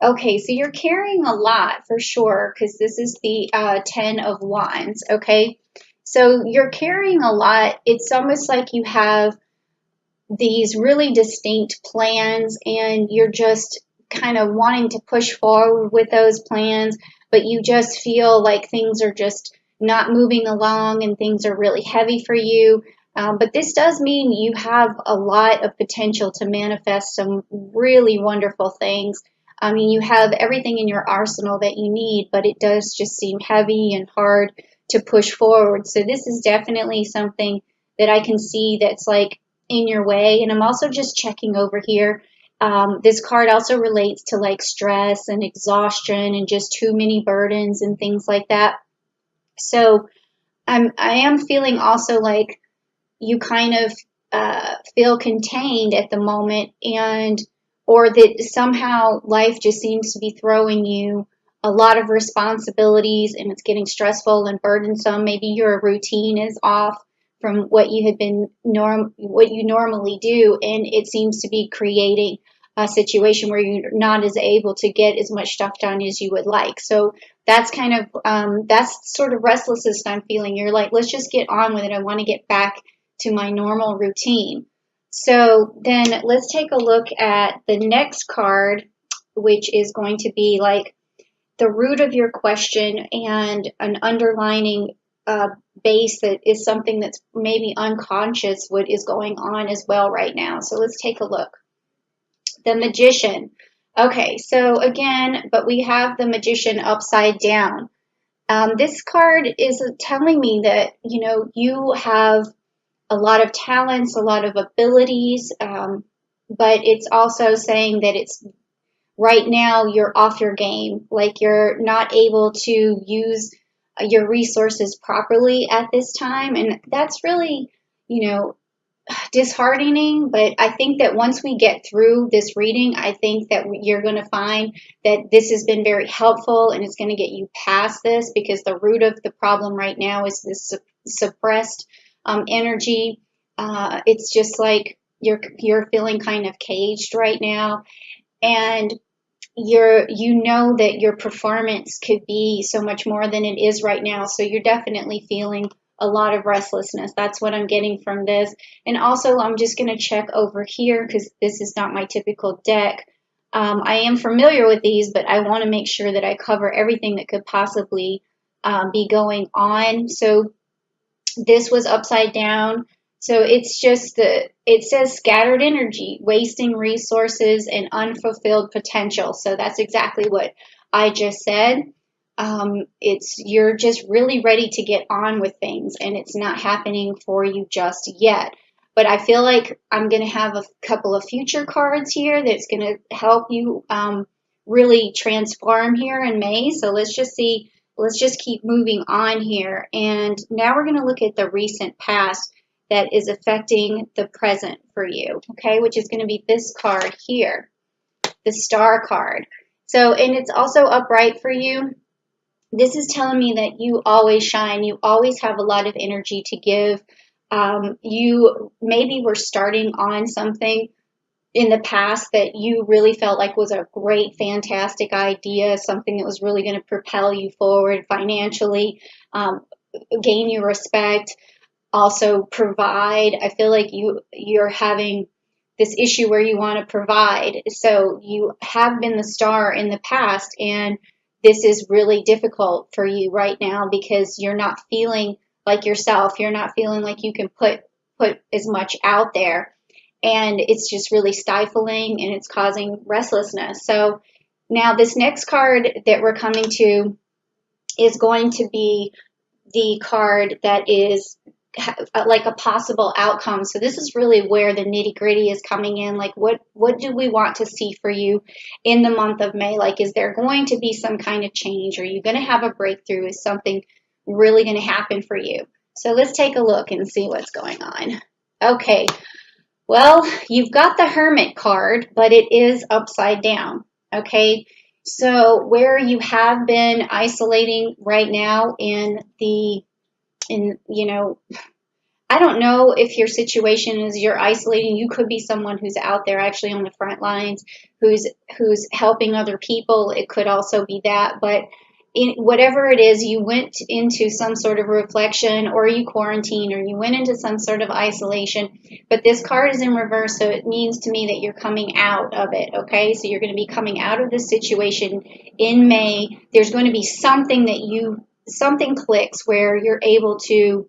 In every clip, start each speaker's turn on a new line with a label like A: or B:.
A: Okay, so you're carrying a lot for sure because this is the 10 of Wands. Okay, so you're carrying a lot. It's almost like you have these really distinct plans and you're just kind of wanting to push forward with those plans, but you just feel like things are just not moving along and things are really heavy for you. But this does mean you have a lot of potential to manifest some really wonderful things. I mean, you have everything in your arsenal that you need, but it does just seem heavy and hard to push forward. So this is definitely something that I can see that's like in your way. And I'm also just checking over here. This card also relates to like stress and exhaustion and just too many burdens and things like that. So I am feeling also like you kind of feel contained at the moment, and or that somehow life just seems to be throwing you a lot of responsibilities and it's getting stressful and burdensome. Maybe your routine is off from what you had been what you normally do, and it seems to be creating a situation where you're not as able to get as much stuff done as you would like. So that's kind of that's sort of restlessness I'm feeling. You're like, let's just get on with it. I want to get back to my normal routine. So then let's take a look at the next card, which is going to be like the root of your question and an underlining base that is something that's maybe unconscious what is going on as well right now. So let's take a look. The Magician. Okay, so again, but we have the Magician upside down. This card is telling me that, you know, you have a lot of talents, a lot of abilities, but it's also saying that it's right now you're off your game, like you're not able to use your resources properly at this time, and that's really, you know, disheartening. But I think that once we get through this reading, I think that you're going to find that this has been very helpful and it's going to get you past this, because the root of the problem right now is this suppressed energy. It's just like you're feeling kind of caged right now, and you know that your performance could be so much more than it is right now. So you're definitely feeling a lot of restlessness. That's what I'm getting from this. And also, I'm just going to check over here because this is not my typical deck. I am familiar with these, but I want to make sure that I cover everything that could possibly be going on. So this was upside down. So it's just it says scattered energy, wasting resources, and unfulfilled potential. So that's exactly what I just said. It's you're just really ready to get on with things, and it's not happening for you just yet. But I feel like I'm going to have a couple of future cards here that's going to help you really transform here in May. So let's just see. Let's just keep moving on here. And now we're going to look at the recent past that is affecting the present for you, okay, which is going to be this card here, the Star card. So, and it's also upright for you. This is telling me that you always shine. You always have a lot of energy to give. You maybe were starting on something in the past that you really felt like was a great, fantastic idea, something that was really going to propel you forward financially, gain your respect, also provide. I feel like you're having this issue where you want to provide. So you have been the star in the past, and this is really difficult for you right now because you're not feeling like yourself. You're not feeling like you can put as much out there, and it's just really stifling and it's causing restlessness. So now this next card that we're coming to is going to be the card that is like a possible outcome. So this is really where the nitty gritty is coming in. Like what do we want to see for you in the month of May? Like, is there going to be some kind of change? Are you going to have a breakthrough? Is something really going to happen for you? So let's take a look and see what's going on. Okay, well, you've got the Hermit card, but it is upside down. Okay, so where you have been isolating right now in you know, I don't know if your situation is you're isolating. You could be someone who's out there actually on the front lines, who's helping other people. It could also be that, but whatever it is, you went into some sort of reflection, or you quarantined, or you went into some sort of isolation. But this card is in reverse, so it means to me that you're coming out of it. Okay, so you're going to be coming out of this situation in May. There's going to be something clicks where you're able to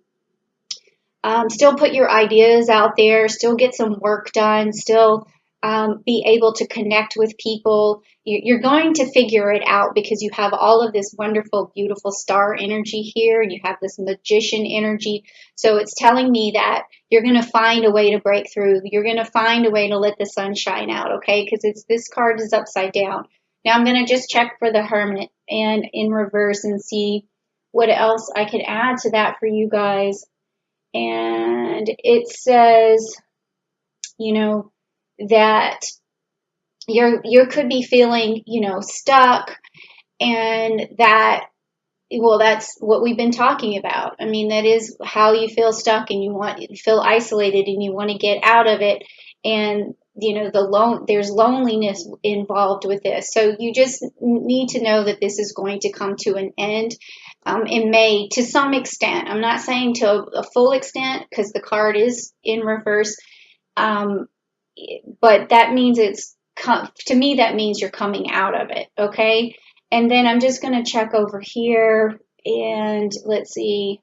A: still put your ideas out there, still get some work done, still be able to connect with people. You're going to figure it out because you have all of this wonderful, beautiful star energy here, and you have this magician energy. So it's telling me that you're going to find a way to break through. You're going to find a way to let the sun shine out, okay? Because this card is upside down. Now I'm going to just check for the Hermit and in reverse and see what else I could add to that for you guys. And it says, that you could be feeling, stuck, and that's what we've been talking about. I mean, that is how you feel stuck, and you feel isolated, and you want to get out of it. And there's loneliness involved with this. So you just need to know that this is going to come to an end in May to some extent. I'm not saying to a full extent because the card is in reverse. But that means to me, that means you're coming out of it. Okay. And then I'm just going to check over here and let's see.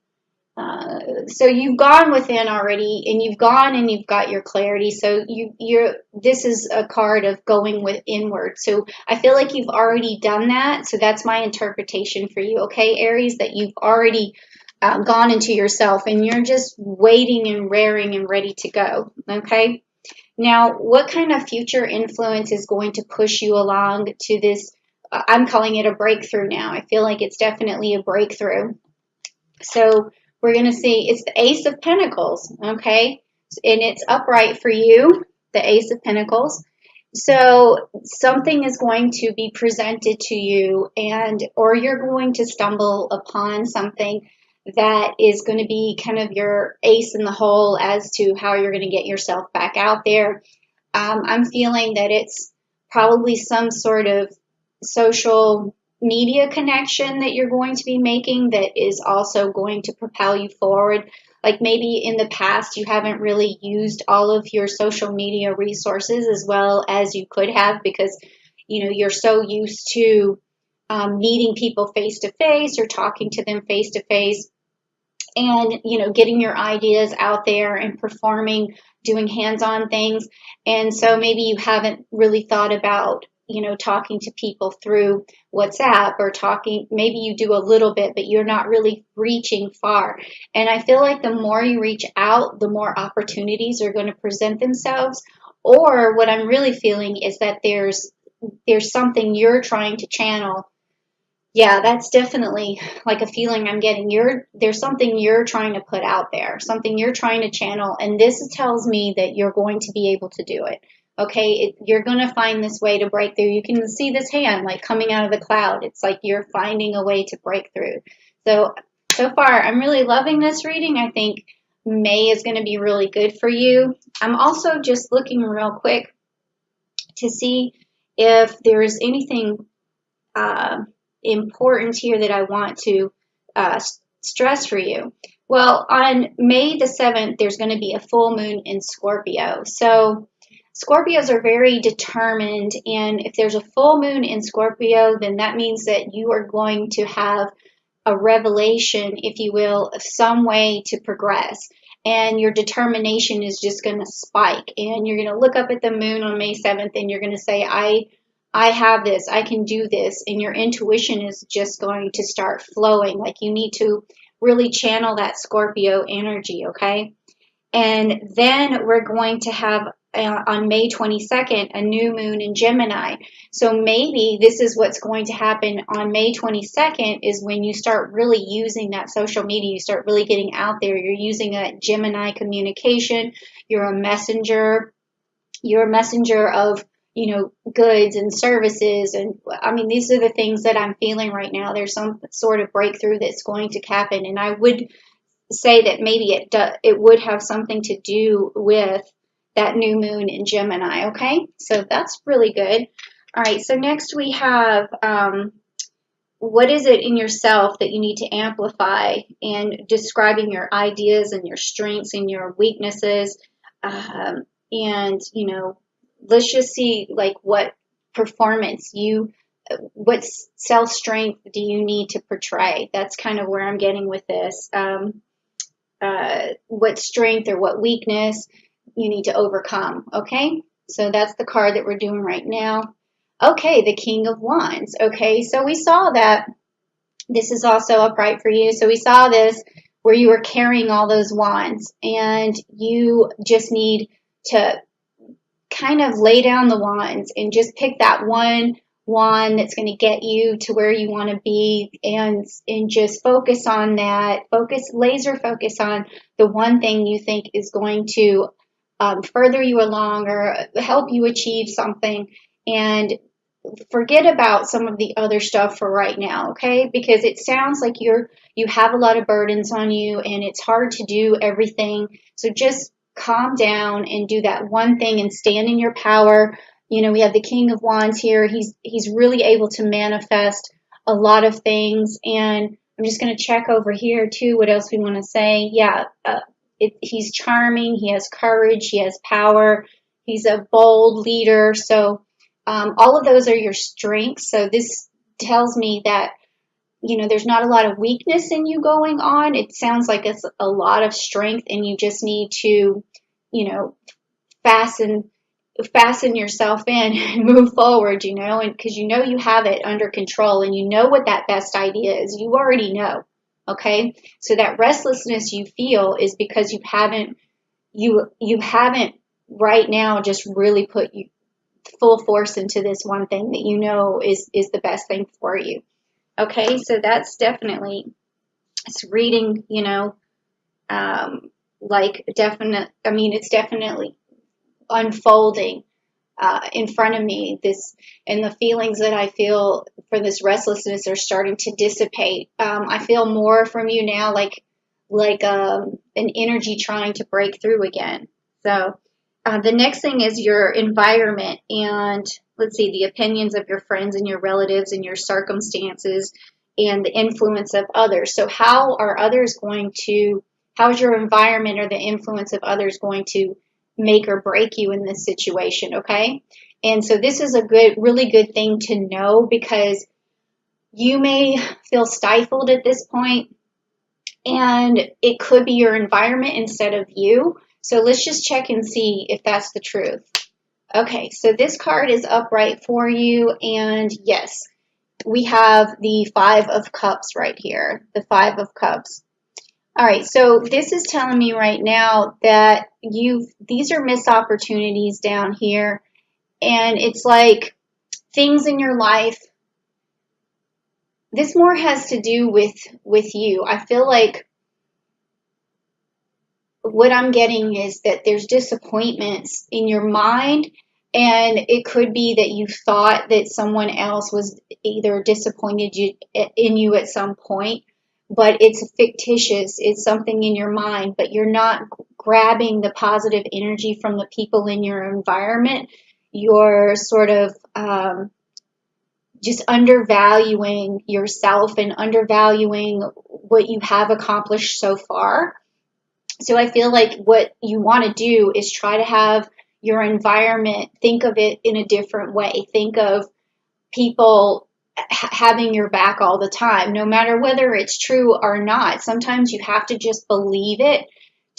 A: So you've gone within already, and you've gone and you've got your clarity. So this is a card of going inward. So I feel like you've already done that. So that's my interpretation for you. Okay, Aries, that you've already gone into yourself, and you're just waiting and raring and ready to go. Okay. Now, what kind of future influence is going to push you along to this? I'm calling it a breakthrough now. I feel like it's definitely a breakthrough. So we're going to see, it's the Ace of Pentacles, okay? And it's upright for you, the Ace of Pentacles. So something is going to be presented to you, or you're going to stumble upon something that is going to be kind of your ace in the hole as to how you're going to get yourself back out there. I'm feeling that it's probably some sort of social media connection that you're going to be making that is also going to propel you forward. Like maybe in the past you haven't really used all of your social media resources as well as you could have because you're so used to meeting people face to face or talking to them face to face, and getting your ideas out there and performing, doing hands-on things. And so maybe you haven't really thought about talking to people through WhatsApp, or maybe you do a little bit, but you're not really reaching far. And I feel like the more you reach out, the more opportunities are going to present themselves. Or what I'm really feeling is that there's something you're trying to channel. Yeah, that's definitely like a feeling I'm getting. There's something you're trying to put out there, something you're trying to channel, and this tells me that you're going to be able to do it. Okay, you're going to find this way to break through. You can see this hand like coming out of the cloud. It's like you're finding a way to break through. So far, I'm really loving this reading. I think May is going to be really good for you. I'm also just looking real quick to see if there's anything important here that I want to stress for you. Well, on May the 7th, there's going to be a full moon in Scorpio. So Scorpios are very determined, and if there's a full moon in Scorpio, then that means that you are going to have a revelation, if you will, of some way to progress. And your determination is just going to spike. And you're going to look up at the moon on May 7th, and you're going to say, I have this, I can do this. And your intuition is just going to start flowing. Like you need to really channel that Scorpio energy, okay? And then we're going to have on May 22nd, a new moon in Gemini. So maybe this is what's going to happen on May 22nd is when you start really using that social media, you start really getting out there. You're using that Gemini communication. You're a messenger. You're a messenger of goods and services. And I mean, these are the things that I'm feeling right now. There's some sort of breakthrough that's going to happen. And I would say that maybe it would have something to do with that new moon in Gemini, okay? So that's really good. All right, so next we have what is it in yourself that you need to amplify, and describing your ideas and your strengths and your weaknesses. And, let's just see like what performance what self strength do you need to portray? That's kind of where I'm getting with this. What strength or what weakness you need to overcome. Okay, so that's the card that we're doing right now. Okay, the King of Wands. Okay, so we saw that this is also upright for you. So we saw this where you were carrying all those wands, and you just need to kind of lay down the wands and just pick that one wand that's going to get you to where you want to be, and just focus on that. Laser focus on the one thing you think is going to further you along or help you achieve something, and forget about some of the other stuff for right now, okay? Because it sounds like you have a lot of burdens on you and it's hard to do everything. So just calm down and do that one thing and stand in your power. We have the King of Wands here. He's really able to manifest a lot of things. And I'm just going to check over here too what else we want to say. Yeah, he's charming, he has courage, he has power, he's a bold leader. So all of those are your strengths. So this tells me that, there's not a lot of weakness in you going on. It sounds like it's a lot of strength, and you just need to, fasten yourself in and move forward, and because you have it under control, and you know what that best idea is. You already know. Okay. So that restlessness you feel is because you haven't right now just really put you full force into this one thing that is the best thing for you. Okay, so that's definitely, it's reading, it's definitely unfolding in front of me. And the feelings that I feel for this restlessness are starting to dissipate. I feel more from you now, like an energy trying to break through again. So the next thing is your environment, and let's see, the opinions of your friends and your relatives and your circumstances and the influence of others. So how's your environment or the influence of others going to make or break you in this situation, okay? And so this is a really good thing to know, because you may feel stifled at this point, and it could be your environment instead of you. So let's just check and see if that's the truth. Okay, so this card is upright for you, and yes, we have the Five of Cups right here, the Five of Cups. All right, so this is telling me right now that these are missed opportunities down here, and it's like things in your life. This more has to do with you. I feel like what I'm getting is that there's disappointments in your mind, and it could be that you thought that someone else was either disappointed in you at some point, but it's fictitious. It's something in your mind, but you're not grabbing the positive energy from the people in your environment. You're sort of just undervaluing yourself and undervaluing what you have accomplished so far. So I feel like what you want to do is try to have your environment, think of it in a different way. Think of people having your back all the time, no matter whether it's true or not. Sometimes you have to just believe it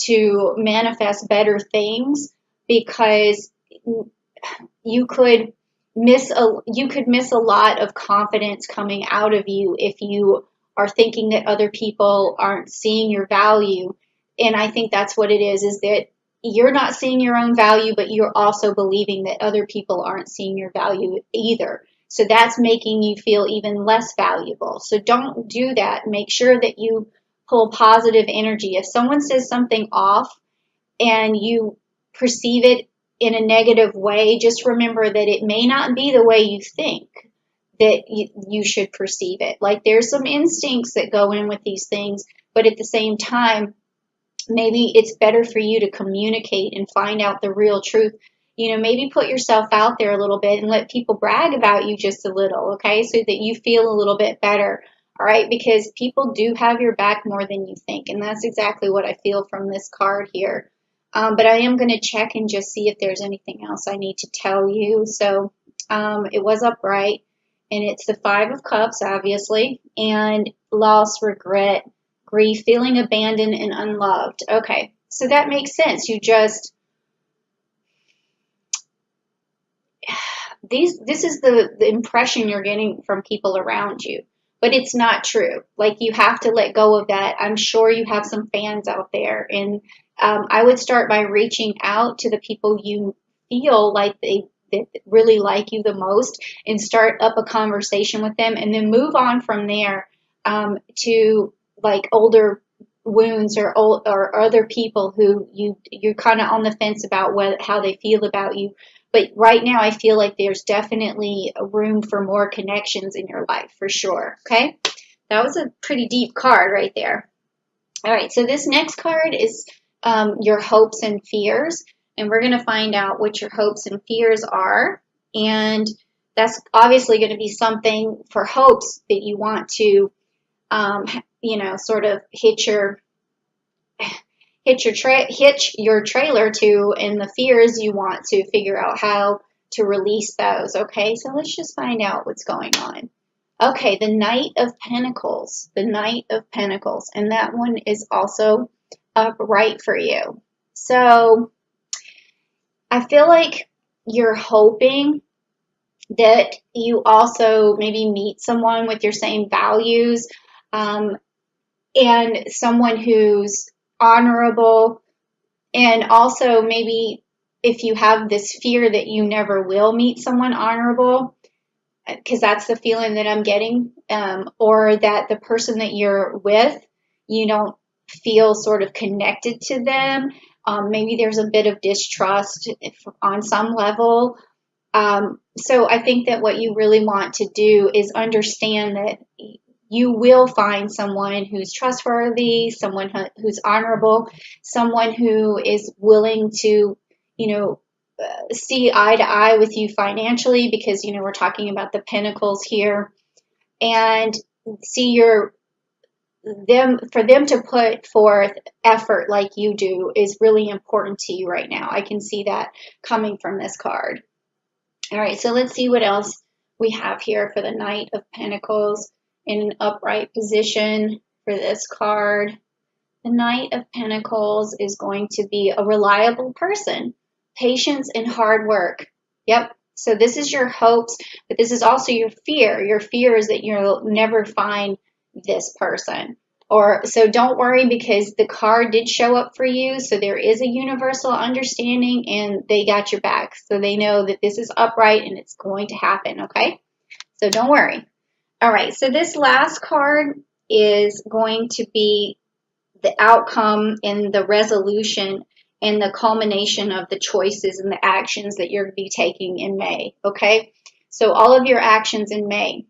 A: to manifest better things, because you could miss a lot of confidence coming out of you if you are thinking that other people aren't seeing your value. And I think that's what it is that you're not seeing your own value, but you're also believing that other people aren't seeing your value either. So that's making you feel even less valuable. So don't do that. Make sure that you pull positive energy. If someone says something off and you perceive it in a negative way, just remember that it may not be the way you think that you should perceive it. Like, there's some instincts that go in with these things, but at the same time, maybe it's better for you to communicate and find out the real truth. Maybe put yourself out there a little bit and let people brag about you just a little, okay? So that you feel a little bit better, all right? Because people do have your back more than you think. And that's exactly what I feel from this card here. But I am going to check and just see if there's anything else I need to tell you. So it was upright, and it's the Five of Cups, obviously, and loss, regret, grief, feeling abandoned and unloved. Okay, so that makes sense. This is the impression you're getting from people around you, but it's not true. Like, you have to let go of that. I'm sure you have some fans out there, and I would start by reaching out to the people you feel like they that really like you the most, and start up a conversation with them, and then move on from there to like older wounds, or other people who you're kind of on the fence about how they feel about you. But right now, I feel like there's definitely a room for more connections in your life, for sure. Okay, that was a pretty deep card right there. All right, so this next card is your hopes and fears, and we're going to find out what your hopes and fears are. And that's obviously going to be something for hopes that you want to, sort of hitch your trailer to, and the fears you want to figure out how to release those. Okay, so let's just find out what's going on. Okay, the Knight of Pentacles, the Knight of Pentacles, and that one is also upright for you. So I feel like you're hoping that you also maybe meet someone with your same values, and someone who's honorable. And also, maybe if you have this fear that you never will meet someone honorable, because that's the feeling that I'm getting, or that the person that you're with, you don't feel sort of connected to them. Maybe there's a bit of distrust on some level. So I think that what you really want to do is understand that you will find someone who's trustworthy, someone who's honorable, someone who is willing to, see eye to eye with you financially, because, we're talking about the pentacles here, and see for them to put forth effort like you do is really important to you right now. I can see that coming from this card. All right, so let's see what else we have here for the Knight of Pentacles in an upright position for this card. The Knight of Pentacles is going to be a reliable person, patience and hard work. Yep. So this is your hopes, but this is also your fear. Your fear is that you'll never find this person. So don't worry, because the card did show up for you. So there is a universal understanding, and they got your back. So they know that this is upright and it's going to happen. Okay. So don't worry. All right. So this last card is going to be the outcome and the resolution and the culmination of the choices and the actions that you're going to be taking in May. Okay. So all of your actions in May.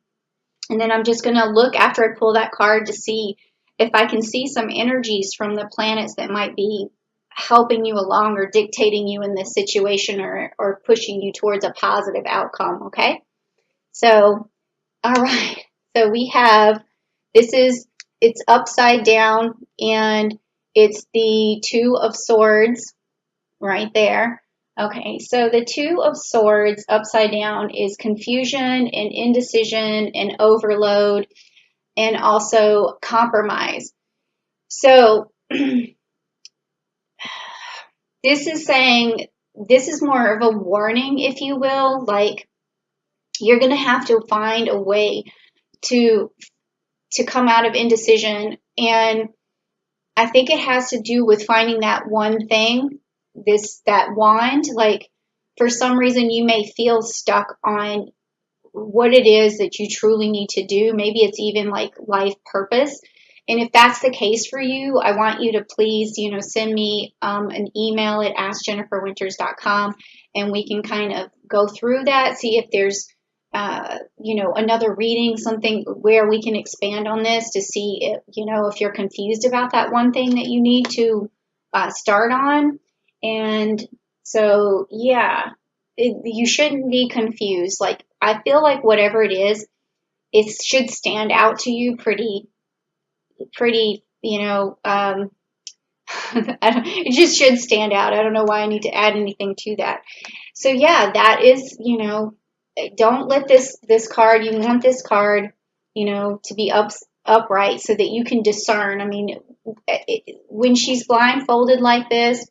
A: And then I'm just going to look after I pull that card to see if I can see some energies from the planets that might be helping you along or dictating you in this situation, or pushing you towards a positive outcome. Okay. So, all right. So we have, it's upside down, and it's the Two of Swords right there. Okay, so the Two of Swords upside down is confusion and indecision and overload, and also compromise. So this is saying, this is more of a warning, if you will. Like, you're going to have to find a way to come out of indecision. And I think it has to do with finding that one thing, that wand. Like, for some reason, you may feel stuck on what it is that you truly need to do. Maybe it's even like life purpose. And if that's the case for you, I want you to please, send me an email at askjenniferwinters.com, and we can kind of go through that, see if there's another reading, something where we can expand on this to see if you're confused about that one thing that you need to start on. And so, yeah, you shouldn't be confused. Like, I feel like whatever it is, it should stand out to you pretty, it just should stand out. I don't know why I need to add anything to that. So yeah, that is, don't let this card, you want this card, to be upright so that you can discern. I mean, when she's blindfolded like this,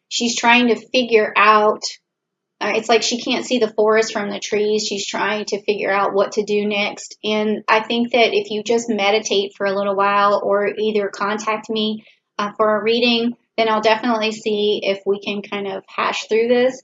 A: she's trying to figure out, it's like she can't see the forest from the trees. She's trying to figure out what to do next. And I think that if you just meditate for a little while or either contact me for a reading, then I'll definitely see if we can kind of hash through this.